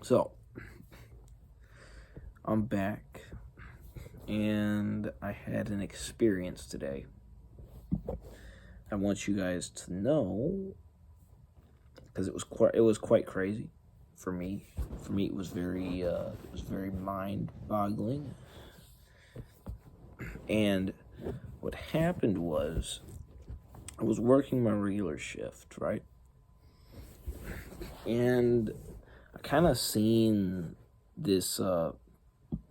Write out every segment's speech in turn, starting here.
So, I'm back, and I had an experience today. I want you guys to know, because it was quite crazy for me. For me, it was very mind-boggling. And what happened was, I was working my regular shift, right? And I kind of seen this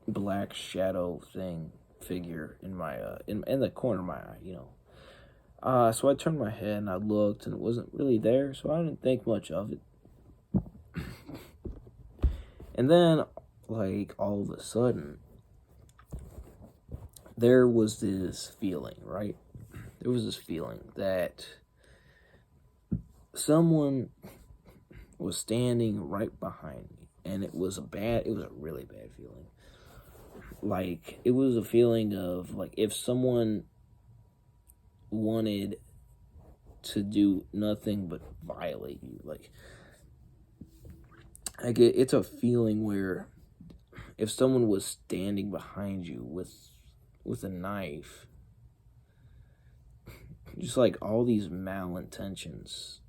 black shadow figure in my in the corner of my eye. So I turned my head and I looked, and it wasn't really there, so I didn't think much of it. And then, like, all of a sudden, there was this feeling, right? There was this feeling that someone was standing right behind me, and it was a really bad feeling. Like, it was a feeling of, like, if someone wanted to do nothing but violate you. Like, it's a feeling where if someone was standing behind you with a knife, just like all these malintentions,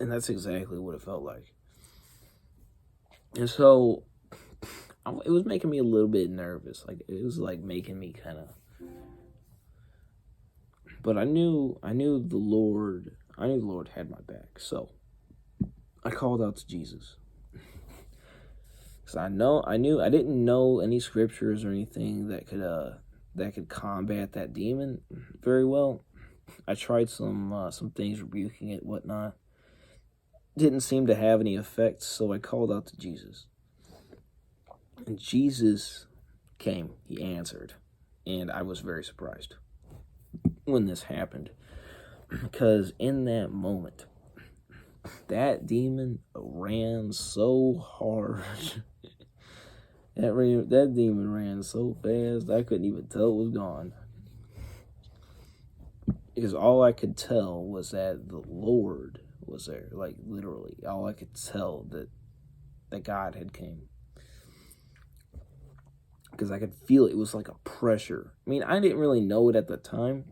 and that's exactly what it felt like. And so it was making me a little bit nervous. Like, it was like making me kind of, but I knew the Lord had my back. So I called out to Jesus. Because I didn't know any scriptures or anything that could combat that demon very well. I tried some things rebuking it, whatnot. Didn't seem to have any effect, so I called out to Jesus. And Jesus came. He answered. And I was very surprised when this happened. Because in that moment, that demon ran so hard. That demon ran so fast, I couldn't even tell it was gone. Because all I could tell was that the Lord was there. Like, literally, all I could tell that God had came. Because I could feel it. It was like a pressure. I mean, I didn't really know it at the time.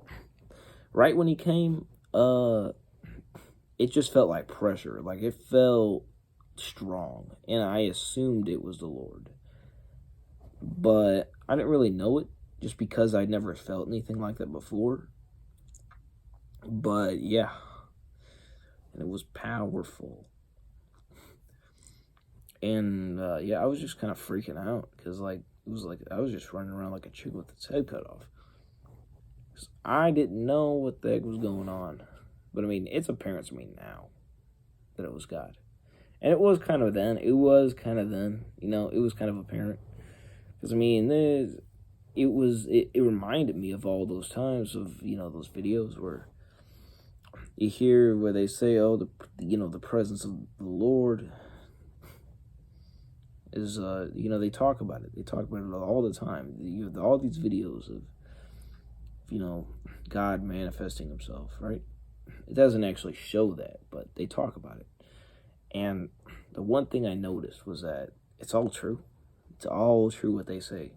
Right when he came, it just felt like pressure. Like, it felt strong. And I assumed it was the Lord. But I didn't really know it, just because I'd never felt anything like that before. But yeah, and it was powerful. And yeah, I was just kind of freaking out, because it was like I was just running around like a chicken with its head cut off. I didn't know what the heck was going on. But I mean, it's apparent to me now that it was God. And it was kind of then. It was kind of apparent. Because I mean, it reminded me of all those times of, those videos where you hear where they say, oh, the presence of the Lord is, they talk about it. They talk about it all the time. You have all these videos of, God manifesting himself, right? It doesn't actually show that, but they talk about it. And the one thing I noticed was that it's all true. It's all true what they say.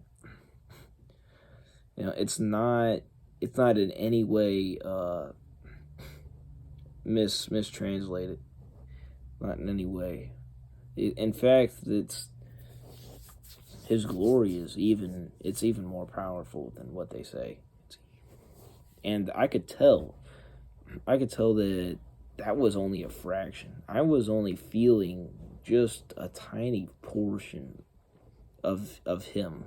It's not in any way mistranslated. Not in any way. In fact, his glory is even more powerful than what they say. And I could tell that was only a fraction. I was only feeling just a tiny portion of him.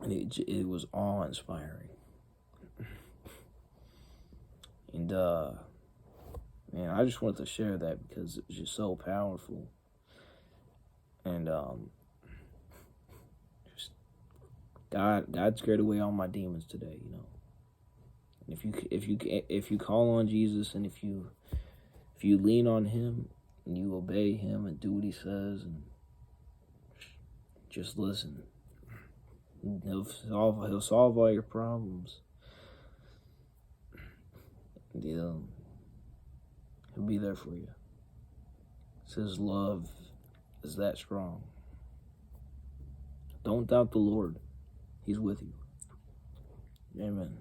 And it was awe-inspiring. And man, I just wanted to share that because it was just so powerful. And just God scared away all my demons today, And if you call on Jesus, and if you lean on him and you obey him and do what he says and just listen, he'll solve all your problems. He'll be there for you. It's his love is that strong. Don't doubt the Lord. He's with you. Amen.